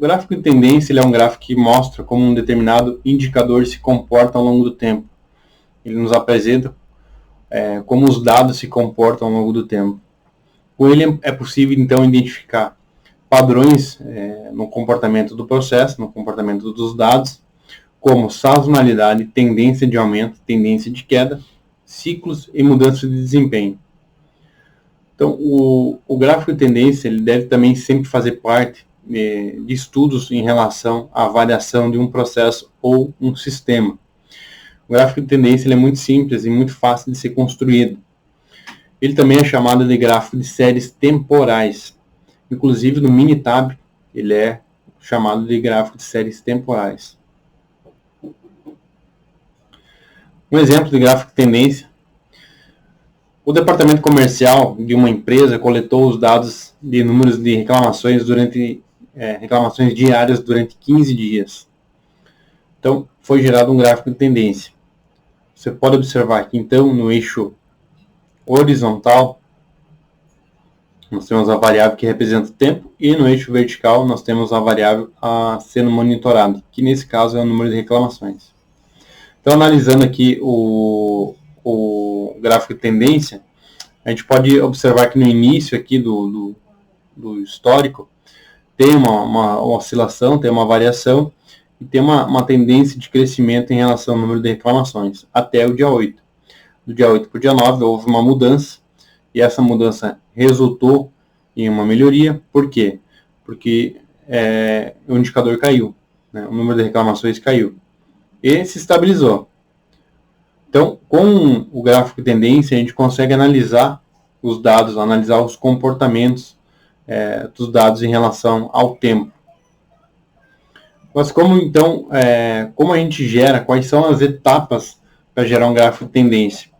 gráfico de tendência ele é um gráfico que mostra como um determinado indicador se comporta ao longo do tempo. Ele nos apresenta como os dados se comportam ao longo do tempo. Com ele é possível, então, identificar padrões no comportamento do processo, no comportamento dos dados, como sazonalidade, tendência de aumento, tendência de queda, ciclos e mudança de desempenho. Então, o gráfico de tendência ele deve também sempre fazer parte de estudos em relação à variação de um processo ou um sistema. O gráfico de tendência ele é muito simples e muito fácil de ser construído. Ele também é chamado de gráfico de séries temporais. Inclusive no Minitab ele é chamado de gráfico de séries temporais. Um exemplo de gráfico de tendência: o departamento comercial de uma empresa coletou os dados de números de reclamações reclamações diárias durante 15 dias. Então, foi gerado um gráfico de tendência. Você pode observar aqui, então, no eixo horizontal, nós temos a variável que representa o tempo, e no eixo vertical nós temos a variável a sendo monitorada, que nesse caso é o número de reclamações. Então, analisando aqui o gráfico de tendência, a gente pode observar que no início aqui do histórico tem uma oscilação, tem uma variação e tem uma tendência de crescimento em relação ao número de reclamações até o dia 8. Do dia 8 para o dia 9 houve uma mudança e essa mudança resultou em uma melhoria. Por quê? Porque o indicador caiu, né? O número de reclamações caiu e se estabilizou. Então, com o gráfico de tendência, a gente consegue analisar os dados, analisar os comportamentos dos dados em relação ao tempo. Mas como então, como a gente gera, quais são as etapas para gerar um gráfico de tendência?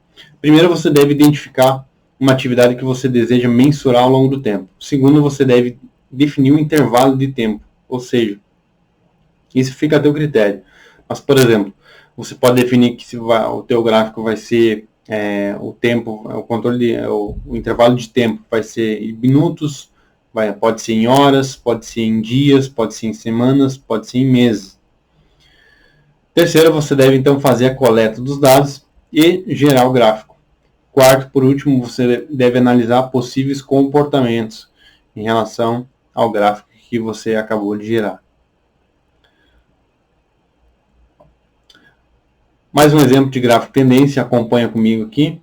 Primeiro, você deve identificar uma atividade que você deseja mensurar ao longo do tempo. Segundo, você deve definir um intervalo de tempo, ou seja, isso fica a teu critério. Mas, por exemplo, você pode definir que o teu gráfico vai ser o tempo, o intervalo de tempo vai ser em minutos, pode ser em horas, pode ser em dias, pode ser em semanas, pode ser em meses. Terceiro, você deve então fazer a coleta dos dados e gerar o gráfico. Quarto, por último, você deve analisar possíveis comportamentos em relação ao gráfico que você acabou de gerar. Mais um exemplo de gráfico de tendência, acompanha comigo aqui.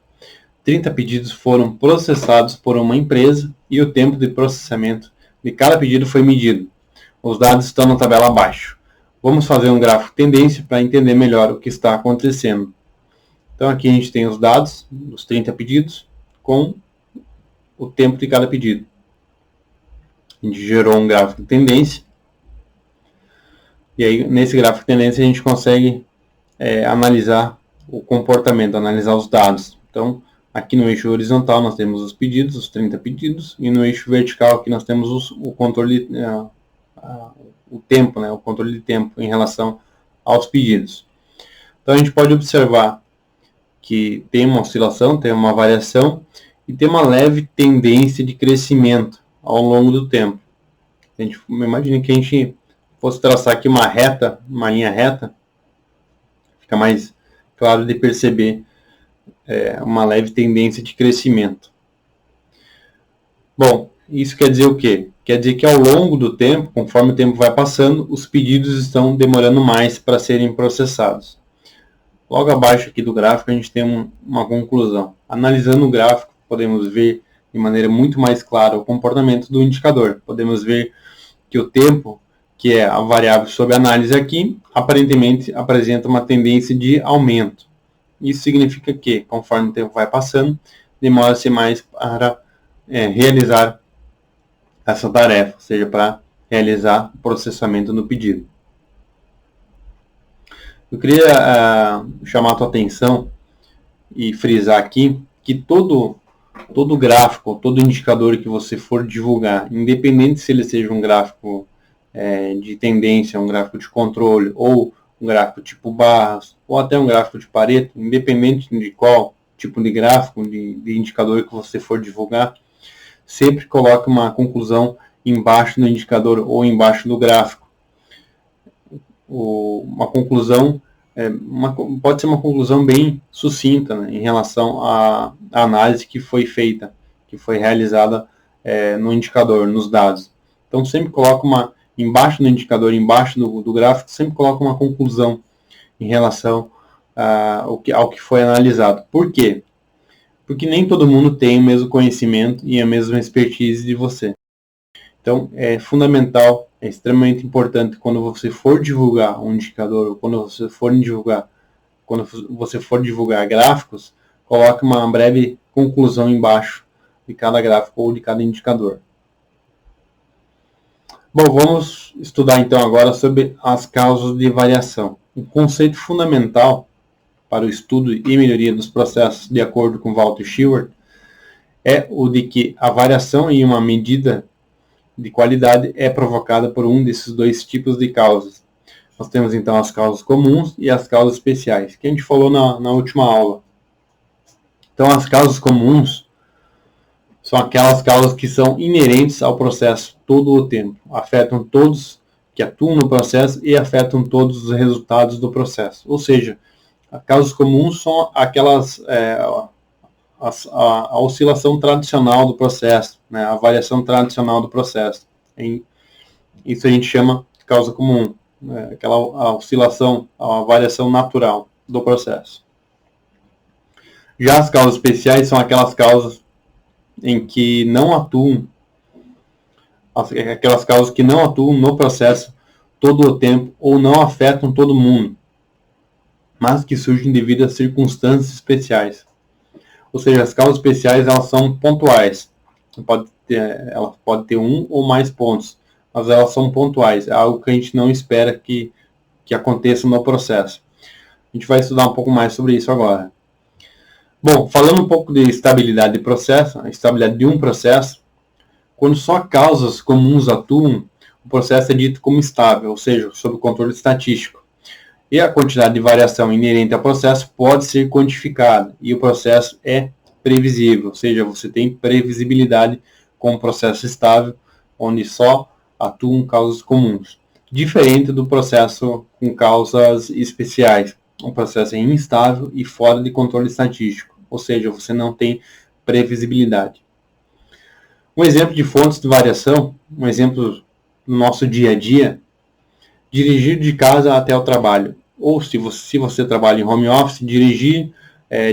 30 pedidos foram processados por uma empresa e o tempo de processamento de cada pedido foi medido. Os dados estão na tabela abaixo. Vamos fazer um gráfico de tendência para entender melhor o que está acontecendo. Então aqui a gente tem os dados dos 30 pedidos com o tempo de cada pedido. A gente gerou um gráfico de tendência. E aí nesse gráfico de tendência a gente consegue analisar o comportamento, analisar os dados. Então, aqui no eixo horizontal nós temos os pedidos, os 30 pedidos, e no eixo vertical aqui nós temos o controle, o tempo, né, o controle de tempo em relação aos pedidos. Então, a gente pode observar que tem uma oscilação, tem uma variação e tem uma leve tendência de crescimento ao longo do tempo. Imagine que a gente fosse traçar aqui uma linha reta, fica mais claro de perceber uma leve tendência de crescimento. Bom, isso quer dizer o quê? Quer dizer que ao longo do tempo, conforme o tempo vai passando, os pedidos estão demorando mais para serem processados. Logo abaixo aqui do gráfico a gente tem uma conclusão. Analisando o gráfico, podemos ver de maneira muito mais clara o comportamento do indicador. Podemos ver que o tempo, que é a variável sob análise aqui, aparentemente apresenta uma tendência de aumento. Isso significa que, conforme o tempo vai passando, demora-se mais para realizar essa tarefa, ou seja, para realizar o processamento do pedido. Eu queria chamar a tua atenção e frisar aqui que todo gráfico, todo indicador que você for divulgar, independente se ele seja um gráfico de tendência, um gráfico de controle, ou um gráfico tipo barras, ou até um gráfico de Pareto, independente de qual tipo de gráfico, de indicador que você for divulgar, sempre coloque uma conclusão embaixo do indicador ou embaixo do gráfico, uma conclusão, pode ser uma conclusão bem sucinta, né, em relação à análise que foi feita, que foi realizada no indicador, nos dados. Então sempre coloca embaixo do indicador, embaixo do gráfico, sempre coloca uma conclusão em relação ao que foi analisado. Por quê? Porque nem todo mundo tem o mesmo conhecimento e a mesma expertise de você. Então, é fundamental, é extremamente importante quando você for divulgar um indicador, ou quando você for divulgar gráficos, coloque uma breve conclusão embaixo de cada gráfico ou de cada indicador. Bom, vamos estudar então agora sobre as causas de variação. Um conceito fundamental para o estudo e melhoria dos processos, de acordo com Walter Shewhart, é o de que a variação em uma medida de qualidade é provocada por um desses dois tipos de causas. Nós temos então as causas comuns e as causas especiais, que a gente falou na última aula. Então, as causas comuns são aquelas causas que são inerentes ao processo todo o tempo, afetam todos que atuam no processo e afetam todos os resultados do processo. Ou seja, as causas comuns são aquelas a oscilação tradicional do processo, né, a variação tradicional do processo. Isso a gente chama de causa comum, né, a oscilação, a variação natural do processo. Já as causas especiais são aquelas causas em que não atuam, aquelas causas que não atuam no processo todo o tempo ou não afetam todo mundo, mas que surgem devido a circunstâncias especiais. Ou seja, as causas especiais elas são pontuais. Ela pode ter um ou mais pontos, mas elas são pontuais. É algo que a gente não espera que aconteça no processo. A gente vai estudar um pouco mais sobre isso agora. Bom, falando um pouco de estabilidade de processo, a estabilidade de um processo, quando só causas comuns atuam, o processo é dito como estável, ou seja, sob controle estatístico. E a quantidade de variação inerente ao processo pode ser quantificada, e o processo é previsível, ou seja, você tem previsibilidade com um processo estável, onde só atuam causas comuns. Diferente do processo com causas especiais. Um processo é instável e fora de controle estatístico, ou seja, você não tem previsibilidade. Um exemplo de fontes de variação, um exemplo no nosso dia a dia, dirigir de casa até o trabalho. Ou se você trabalha em home office, dirigir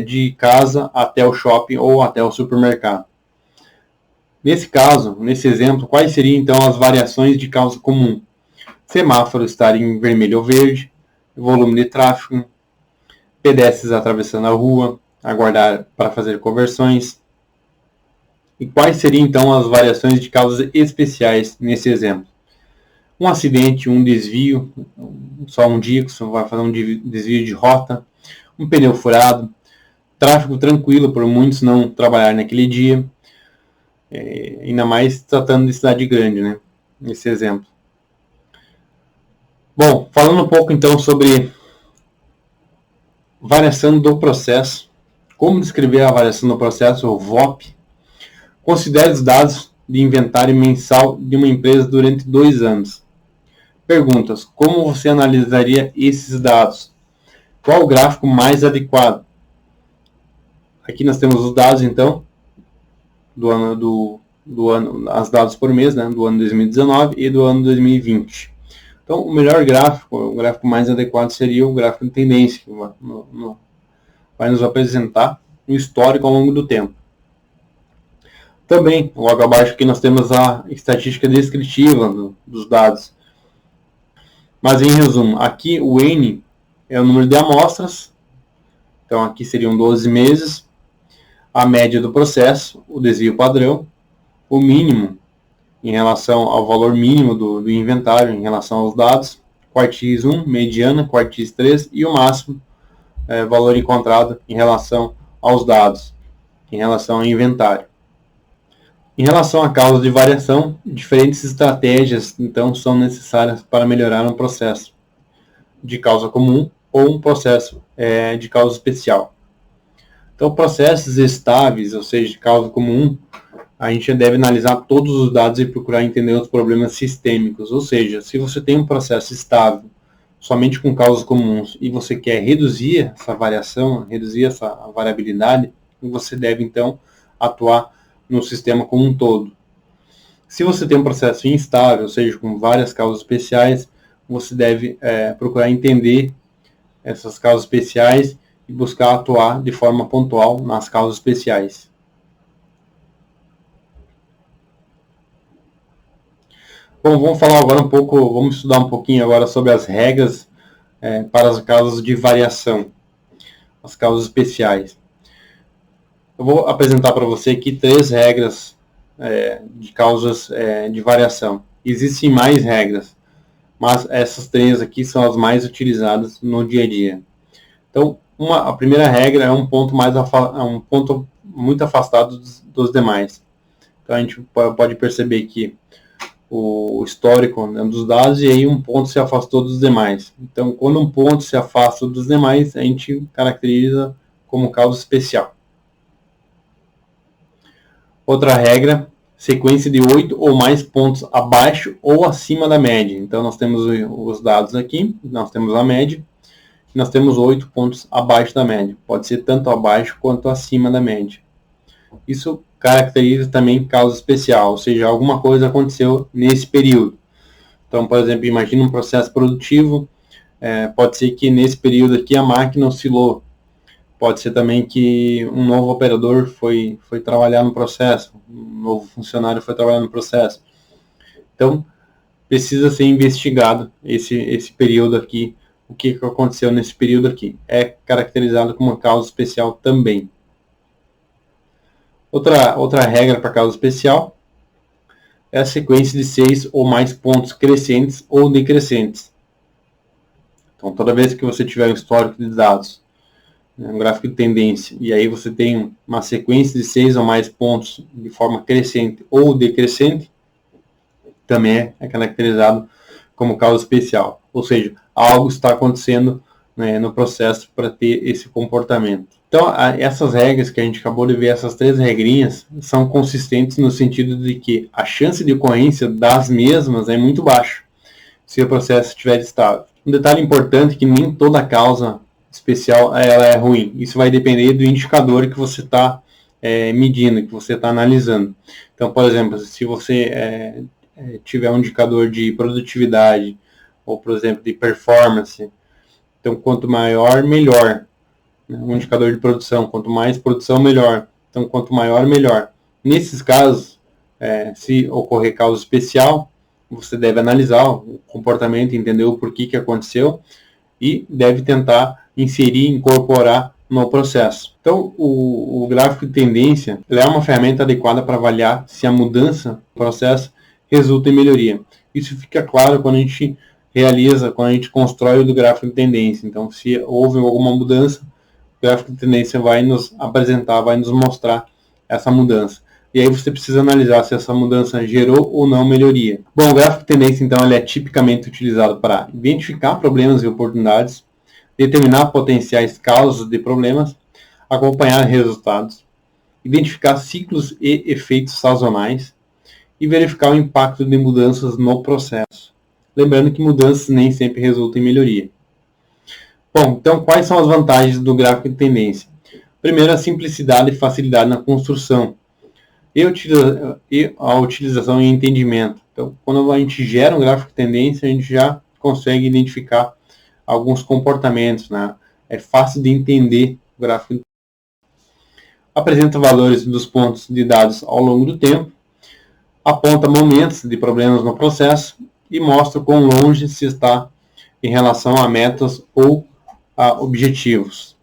de casa até o shopping ou até o supermercado. Nesse caso, nesse exemplo, quais seriam então as variações de causa comum? Semáforo estar em vermelho ou verde, volume de tráfego, pedestres atravessando a rua, aguardar para fazer conversões. E quais seriam então as variações de causas especiais nesse exemplo? Um acidente, um desvio, só um dia que você vai fazer um desvio de rota, um pneu furado, tráfego tranquilo por muitos não trabalhar naquele dia, ainda mais tratando de cidade grande, né? Nesse exemplo. Bom, falando um pouco então sobre variação do processo, como descrever a variação do processo, o VOP, considere os dados de inventário mensal de uma empresa durante 2 anos. Perguntas: como você analisaria esses dados? Qual o gráfico mais adequado? Aqui nós temos os dados, então, do ano, as dados por mês, né, do ano 2019 e do ano 2020. Então, o melhor gráfico, o gráfico mais adequado seria o gráfico de tendência, que vai nos apresentar o histórico ao longo do tempo. Também, logo abaixo aqui nós temos a estatística descritiva dos dados. Mas em resumo, aqui o N é o número de amostras, então aqui seriam 12 meses, a média do processo, o desvio padrão, o mínimo em relação ao valor mínimo do inventário, em relação aos dados, quartis 1, mediana, quartis 3 e o máximo valor encontrado em relação aos dados, em relação ao inventário. Em relação à causa de variação, diferentes estratégias então são necessárias para melhorar um processo de causa comum ou um processo de causa especial. Então, processos estáveis, ou seja, de causa comum, a gente deve analisar todos os dados e procurar entender os problemas sistêmicos. Ou seja, se você tem um processo estável somente com causas comuns e você quer reduzir essa variação, reduzir essa variabilidade, você deve então atuar no sistema como um todo. Se você tem um processo instável, ou seja, com várias causas especiais, você deve procurar entender essas causas especiais e buscar atuar de forma pontual nas causas especiais. Bom, vamos falar agora um pouco, vamos estudar um pouquinho agora sobre as regras para as causas de variação, as causas especiais. Eu vou apresentar para você aqui 3 regras de causas de variação. Existem mais regras, mas essas 3 aqui são as mais utilizadas no dia a dia. Então, a primeira regra é um ponto muito afastado dos demais. Então, a gente pode perceber que o histórico, né, dos dados, e aí um ponto se afastou dos demais. Então, quando um ponto se afasta dos demais, a gente caracteriza como causa especial. Outra regra, sequência de 8 ou mais pontos abaixo ou acima da média. Então, nós temos os dados aqui, nós temos a média, e nós temos 8 pontos abaixo da média. Pode ser tanto abaixo quanto acima da média. Isso caracteriza também causa especial, ou seja, alguma coisa aconteceu nesse período. Então, por exemplo, imagine um processo produtivo, pode ser que nesse período aqui a máquina oscilou, pode ser também que um novo operador foi trabalhar no processo, um novo funcionário foi trabalhar no processo. Então, precisa ser investigado esse período aqui, o que aconteceu nesse período aqui. É caracterizado como uma causa especial também. Outra regra para causa especial é a sequência de 6 ou mais pontos crescentes ou decrescentes. Então, toda vez que você tiver um histórico de dados, um gráfico de tendência, e aí você tem uma sequência de 6 ou mais pontos de forma crescente ou decrescente, também é caracterizado como causa especial. Ou seja, algo está acontecendo, né, no processo para ter esse comportamento. Então, essas regras que a gente acabou de ver, essas 3 regrinhas, são consistentes no sentido de que a chance de ocorrência das mesmas é muito baixa, se o processo estiver estável. Um detalhe importante é que nem toda causa especial ela é ruim. Isso vai depender do indicador que você está medindo, que você está analisando. Então, por exemplo, se você tiver um indicador de produtividade, ou, por exemplo, de performance, então, quanto maior, melhor. Um indicador de produção, quanto mais produção, melhor. Então, quanto maior, melhor. Nesses casos, se ocorrer causa especial, você deve analisar o comportamento, entender o porquê que aconteceu e deve tentar inserir, incorporar no processo. Então, o gráfico de tendência é uma ferramenta adequada para avaliar se a mudança do processo resulta em melhoria. Isso fica claro quando a gente quando a gente constrói o gráfico de tendência. Então, se houve alguma mudança, o gráfico de tendência vai nos apresentar, vai nos mostrar essa mudança. E aí você precisa analisar se essa mudança gerou ou não melhoria. Bom, o gráfico de tendência, então, ele é tipicamente utilizado para identificar problemas e oportunidades, determinar potenciais causas de problemas, acompanhar resultados, identificar ciclos e efeitos sazonais e verificar o impacto de mudanças no processo. Lembrando que mudanças nem sempre resultam em melhoria. Bom, então quais são as vantagens do gráfico de tendência? Primeiro, a simplicidade e facilidade na construção e a utilização e entendimento. Então, quando a gente gera um gráfico de tendência, a gente já consegue identificar alguns comportamentos, né? É fácil de entender o gráfico. Apresenta valores dos pontos de dados ao longo do tempo, aponta momentos de problemas no processo e mostra quão longe se está em relação a metas ou a objetivos.